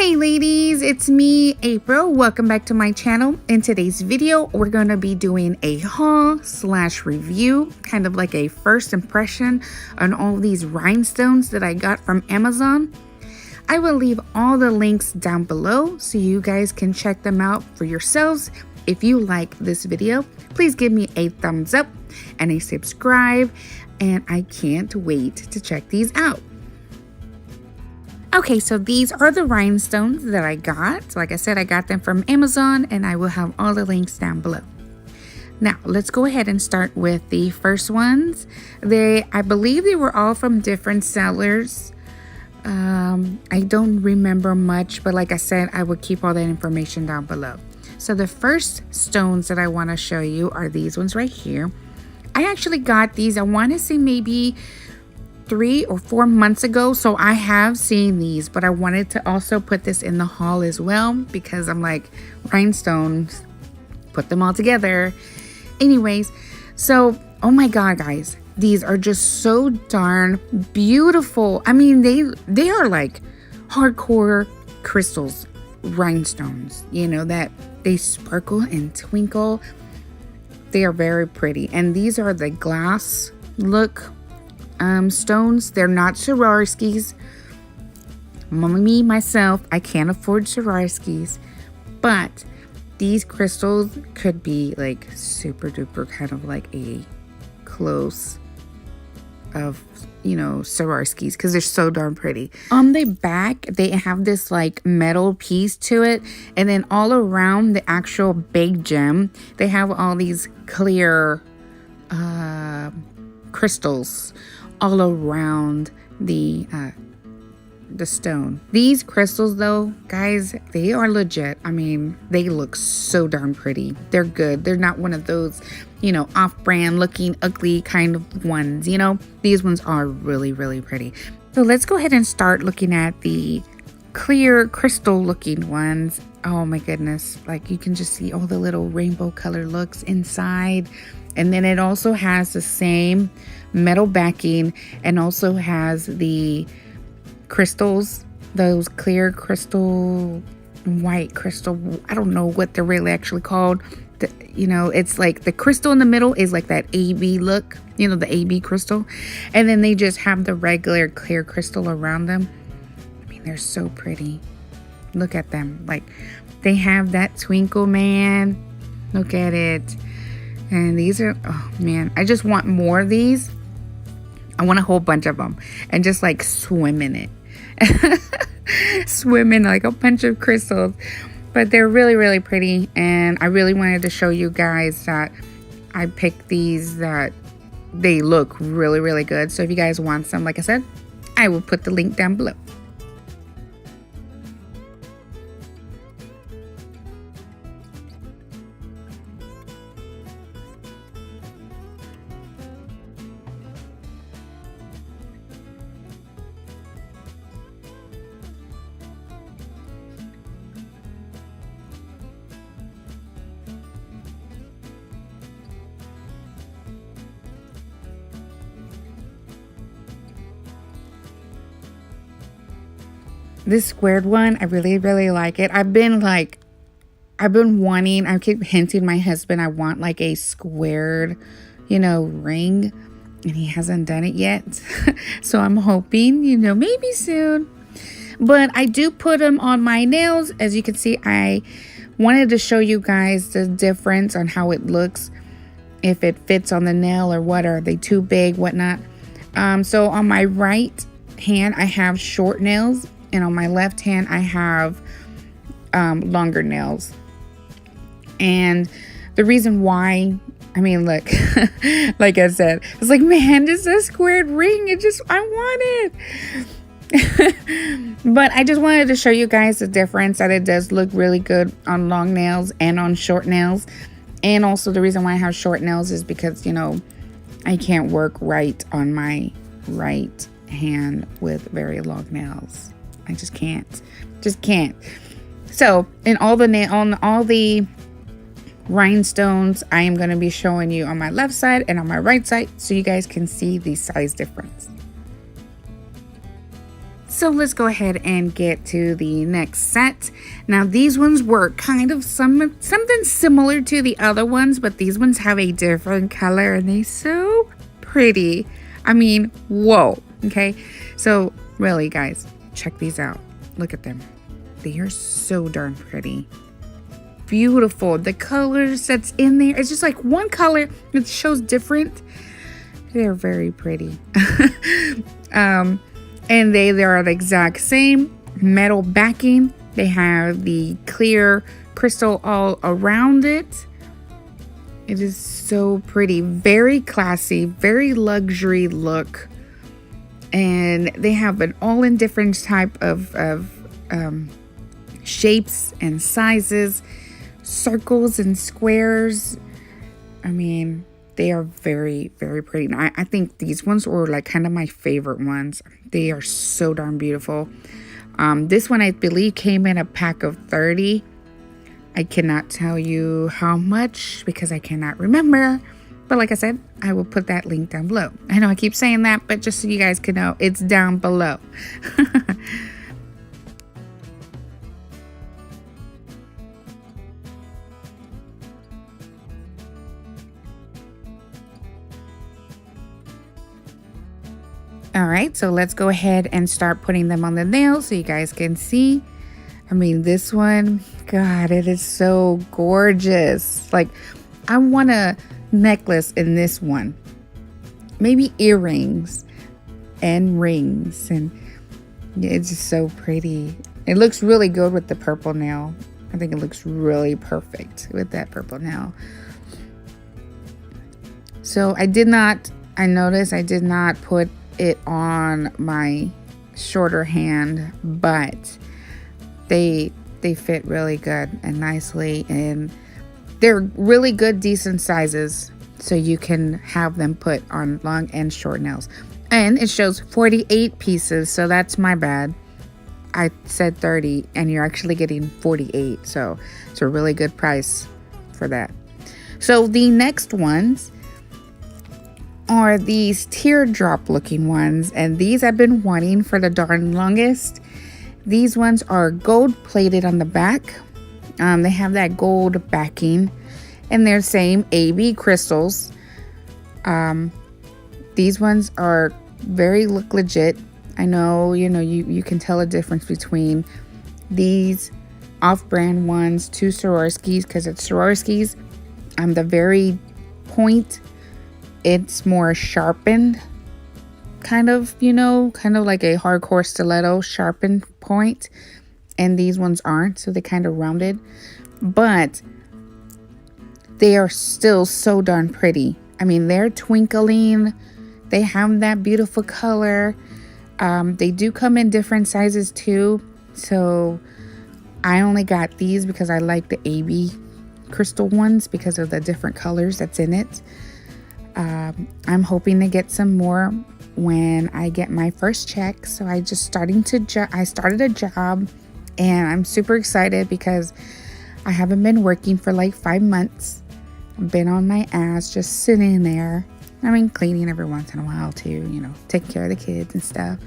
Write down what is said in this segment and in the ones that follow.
Hey ladies, it's me, April. Welcome back to my channel. In today's video, we're going to be doing a haul / review, kind of like a first impression on all these rhinestones that I got from Amazon. I will leave all the links down below so you guys can check them out for yourselves. If you like this video, please give me a thumbs up and a subscribe, and I can't wait to check these out. Okay, so these are the rhinestones that I got. Like I said, I got them from Amazon, and I will have all the links down below. Now, let's go ahead and start with the first ones. I believe they were all from different sellers. I don't remember much, but like I said, I will keep all that information down below. So the first stones that I want to show you are these ones right here. I actually got these, I want to say maybe 3 or 4 months ago, so I have seen these, but I wanted to also put this in the haul as well because I'm like, rhinestones, put them all together. Anyways, so oh my god guys, these are just so darn beautiful. I mean, they are like hardcore crystals, rhinestones, you know, that they sparkle and twinkle. They are very pretty, and these are the glass look stones. They're not Swarovskis. Myself, I can't afford Swarovskis, but these crystals could be like super duper kind of like a close of, you know, Swarovskis because they're so darn pretty. On the back, they have this like metal piece to it, and then all around the actual big gem, they have all these clear crystals all around the stone. These crystals though, guys, they are legit. I mean, they look so darn pretty. They're good. They're not one of those, you know, off-brand looking ugly kind of ones, you know. These ones are really, really pretty. So let's go ahead and start looking at the clear crystal looking ones. Oh my goodness, like you can just see all the little rainbow color looks inside. And then it also has the same metal backing and also has the crystals, those clear crystal, white crystal, I don't know what they're really actually called. You know, it's like the crystal in the middle is like that AB look, you know, the AB crystal. And then they just have the regular clear crystal around them. I mean, they're so pretty. Look at them. Like, they have that twinkle, man. Look at it. And these are, oh man, I just want more of these. I want a whole bunch of them and just like swim in it. Swim in like a bunch of crystals. But they're really, really pretty. And I really wanted to show you guys that I picked these, that they look really, really good. So if you guys want some, like I said, I will put the link down below. This squared one, I really, really like it. I've been wanting, I keep hinting my husband I want like a squared, you know, ring, and he hasn't done it yet. So I'm hoping, you know, maybe soon. But I do put them on my nails. As you can see, I wanted to show you guys the difference on how it looks, if it fits on the nail or what, are they too big, whatnot. So on my right hand, I have short nails. And on my left hand, I have longer nails. And the reason why, I mean, look, like I said, it's like, man, this is a squared ring. I want it. But I just wanted to show you guys the difference, that it does look really good on long nails and on short nails. And also the reason why I have short nails is because, you know, I can't work right on my right hand with very long nails. I just can't. So in all the rhinestones, I am going to be showing you on my left side and on my right side so you guys can see the size difference. So let's go ahead and get to the next set. Now these ones were kind of something similar to the other ones, but these ones have a different color and they're so pretty. I mean, whoa. Okay, so really guys, check these out. Look at them. They are so darn pretty. Beautiful. The colors that's in there, it's just like one color, it shows different. They're very pretty. And they are the exact same metal backing. They have the clear crystal all around it. It is so pretty, very classy, very luxury look. And they have an all in different type of shapes and sizes, circles and squares. I mean, they are very, very pretty. And I think these ones were like kind of my favorite ones. They are so darn beautiful. This one I believe came in a pack of 30. I cannot tell you how much because I cannot remember. But like I said, I will put that link down below. I know I keep saying that, but just so you guys can know, it's down below. All right, so let's go ahead and start putting them on the nails so you guys can see. I mean, this one, God, it is so gorgeous. Like, I want a necklace in this one. Maybe earrings and rings. And it's just so pretty. It looks really good with the purple nail. I think it looks really perfect with that purple nail. So I noticed I did not put it on my shorter hand, but they fit really good and nicely, and they're really good decent sizes, so you can have them put on long and short nails. And it shows 48 pieces, so that's my bad. I said 30 and you're actually getting 48, so it's a really good price for that. So the next ones are these teardrop looking ones, and these I've been wanting for the darn longest. These ones are gold plated on the back. They have that gold backing, and they're same AB crystals. These ones are very look legit. I know, you can tell a difference between these off-brand ones to Swarovskis, because it's Swarovskis. The very point, it's more sharpened, kind of like a hardcore stiletto sharpened point, and these ones aren't, so they kind of rounded, but they are still so darn pretty. I mean, they're twinkling, they have that beautiful color. They do come in different sizes too, so I only got these because I like the AB crystal ones because of the different colors that's in it. I'm hoping to get some more when I get my first check. So I started a job, and I'm super excited because I haven't been working for like 5 months. I've been on my ass just sitting there. I mean, cleaning every once in a while too, taking care of the kids and stuff.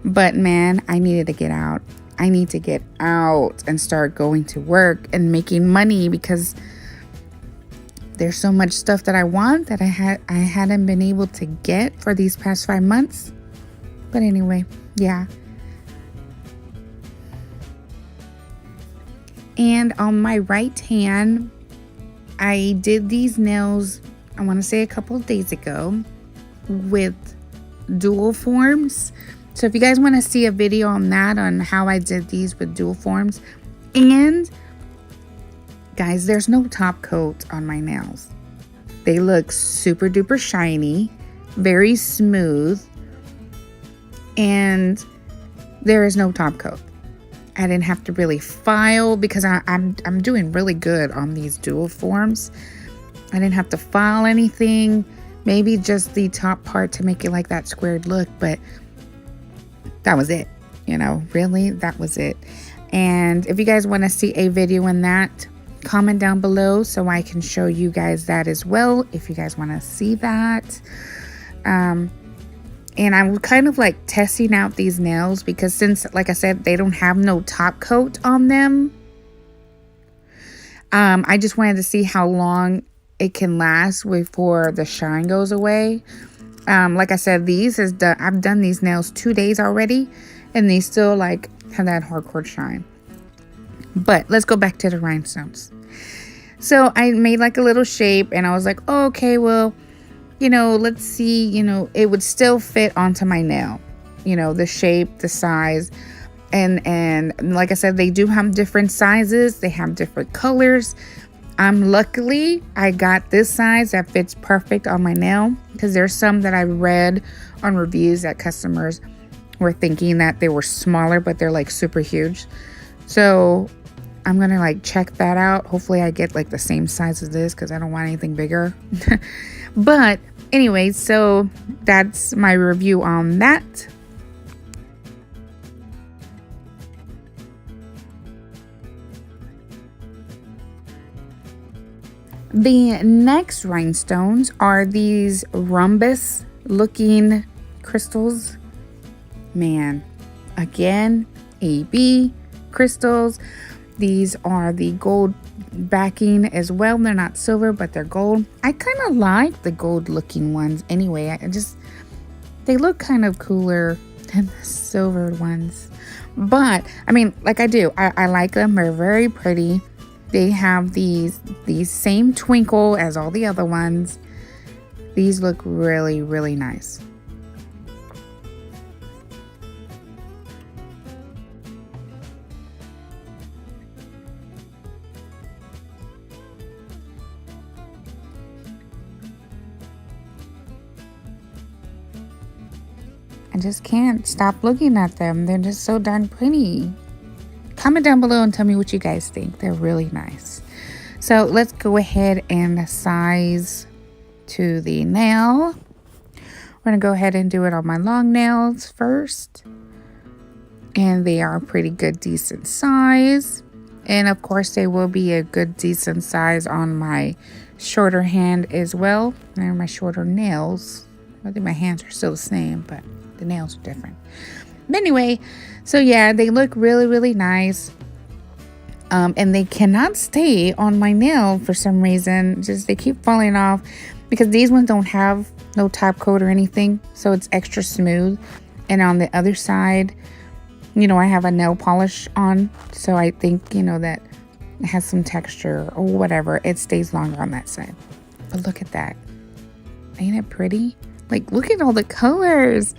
But man, I needed to get out. I need to get out and start going to work and making money, because there's so much stuff that I want that I hadn't been able to get for these past 5 months. But anyway, yeah. And on my right hand, I did these nails, I want to say a couple of days ago, with dual forms. So if you guys want to see a video on that, on how I did these with dual forms. And guys, there's no top coat on my nails. They look super duper shiny, very smooth, and there is no top coat. I didn't have to really file because I'm doing really good on these dual forms. I didn't have to file anything, maybe just the top part to make it like that squared look, but that was it. Really, that was it. And if you guys want to see a video on that, comment down below so I can show you guys that as well, if you guys want to see that. And I'm kind of like testing out these nails because since, like I said, they don't have no top coat on them. I just wanted to see how long it can last before the shine goes away. Like I said, I've done these nails 2 days already, and they still like have that hardcore shine. But let's go back to the rhinestones. So I made like a little shape, and I was like, oh, okay, well, let's see, it would still fit onto my nail, the shape, the size. And like I said, they do have different sizes. They have different colors. Luckily, I got this size that fits perfect on my nail, because there's some that I read on reviews that customers were thinking that they were smaller, but they're like super huge. So I'm going to like check that out. Hopefully I get like the same size as this, because I don't want anything bigger. But anyway, so that's my review on that. The next rhinestones are these rhombus looking crystals. Man, again, AB crystals. These are the gold backing as well. They're not silver, but they're gold. I kind of like the gold looking ones anyway. They look kind of cooler than the silver ones. But I mean, like I like them. They're very pretty. They have these same twinkle as all the other ones. These look really, really nice. I just can't stop looking at them. They're just so darn pretty. Comment down below and tell me what you guys think. They're really nice. So let's go ahead and size to the nail. We're going to go ahead and do it on my long nails first. And they are a pretty good, decent size. And of course, they will be a good, decent size on my shorter hand as well. And my shorter nails. I think my hands are still the same, but the nails are different. But anyway, so yeah, they look really, really nice. And they cannot stay on my nail for some reason. Just they keep falling off, because these ones don't have no top coat or anything. So it's extra smooth. And on the other side, I have a nail polish on. So I think, that it has some texture or whatever. It stays longer on that side. But look at that. Ain't it pretty? Like, look at all the colors.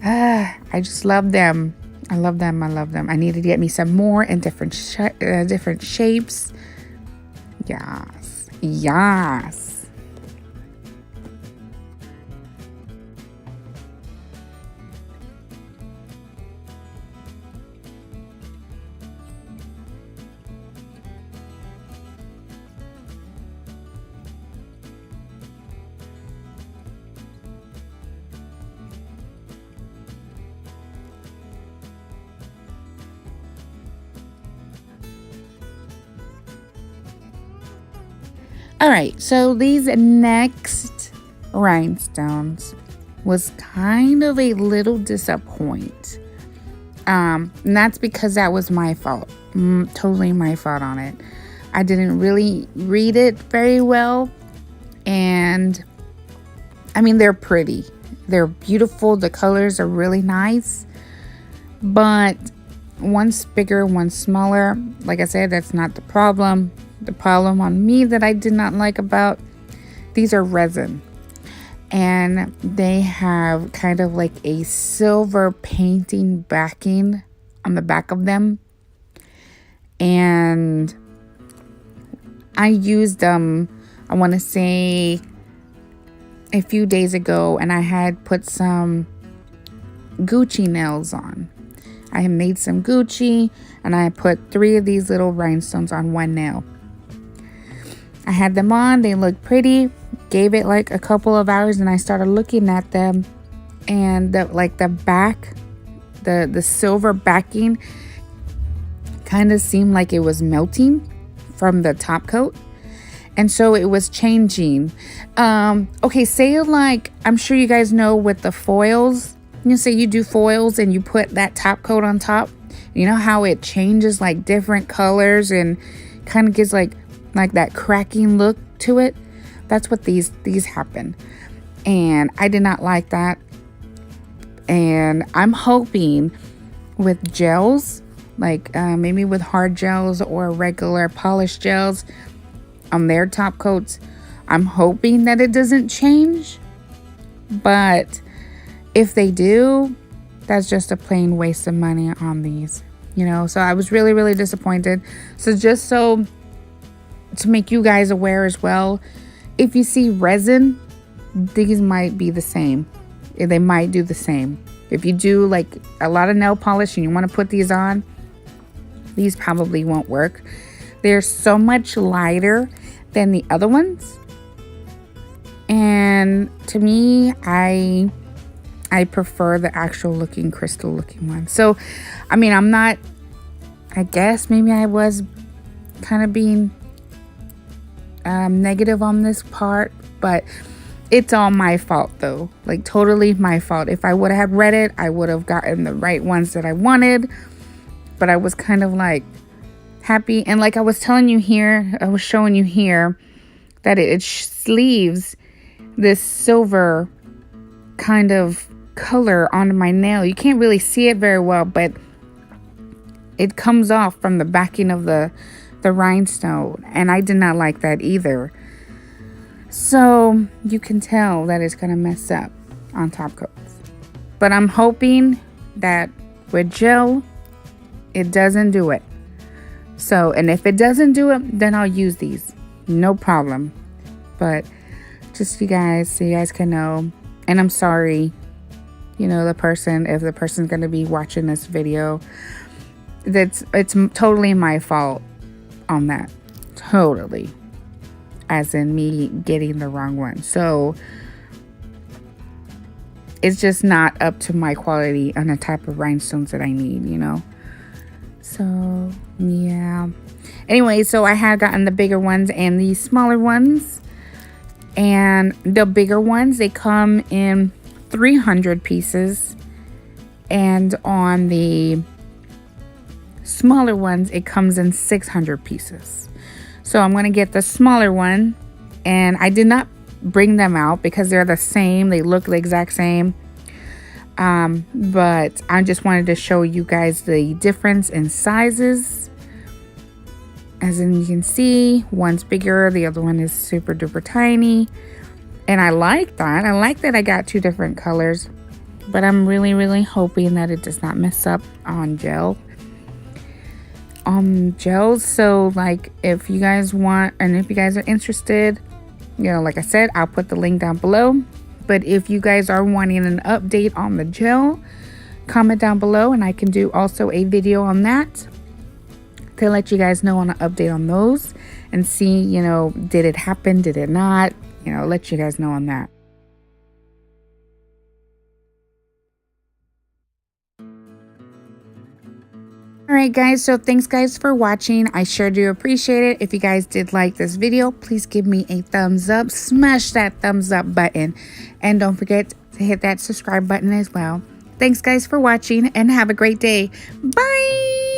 I just love them. I love them. I love them. I need to get me some more in different shapes. Yes. Yes. All right, so these next rhinestones was kind of a little disappoint. And that's because that was my fault. Totally my fault on it. I didn't really read it very well. And I mean, they're pretty. They're beautiful. The colors are really nice. But one's bigger, one's smaller. Like I said, that's not the problem. The problem on me that I did not like about these are resin, and they have kind of like a silver painting backing on the back of them. And I used them, I want to say a few days ago, and I had put some Gucci nails on. I had made some Gucci, and I put 3 of these little rhinestones on one nail. I had them on, they looked pretty, gave it like a couple of hours, and I started looking at them, and the back, the silver backing kind of seemed like it was melting from the top coat. And so it was changing. Okay, say like, I'm sure you guys know with the foils, you say you do foils and you put that top coat on top. You know how it changes like different colors and kind of gives like that cracking look to it? That's what these happen. And I did not like that. And I'm hoping with gels, like maybe with hard gels or regular polished gels on their top coats, I'm hoping that it doesn't change. But if they do, that's just a plain waste of money on these, you know. So I was really, really disappointed. So just so to make you guys aware as well, if you see resin, these might be the same. They might do the same. If you do like a lot of nail polish and you want to put these on, these probably won't work. They're so much lighter than the other ones. And to me, I prefer the actual looking crystal looking one. So, I mean, I guess maybe I was kind of being negative on this part, but it's all my fault though. Like totally my fault. If I would have read it, I would have gotten the right ones that I wanted. But I was kind of like happy. And like I was telling you here, I was showing you here that it sleeves this silver kind of color onto my nail. You can't really see it very well, but it comes off from the backing of the rhinestone. And I did not like that either. So you can tell that it's going to mess up on top coats. But I'm hoping that with gel, it doesn't do it. So, and if it doesn't do it, then I'll use these. No problem. But just you guys, so you guys can know. And I'm sorry, you know, if the person's going to be watching this video, it's totally my fault on that. Totally. As in me getting the wrong one. So it's just not up to my quality on the type of rhinestones that I need, you know. So yeah. Anyway, so I had gotten the bigger ones and the smaller ones. And the bigger ones, they come in 300 pieces. And on the smaller ones, it comes in 600 pieces. So I'm going to get the smaller one, and I did not bring them out because they're the same. They look the exact same. But I just wanted to show you guys the difference in sizes. As in you can see, one's bigger, the other one is super duper tiny. And I like that. I like that I got two different colors. But I'm really, really hoping that it does not mess up on gels. So like if you guys want, and if you guys are interested, you know, like I said, I'll put the link down below. But if you guys are wanting an update on the gel, comment down below and I can do also a video on that to let you guys know on an update on those and see, you know, did it happen, did it not, you know, let you guys know on that. Alright guys, so thanks guys for watching. I sure do appreciate it. If you guys did like this video, please give me a thumbs up. Smash that thumbs up button. And don't forget to hit that subscribe button as well. Thanks guys for watching and have a great day. Bye!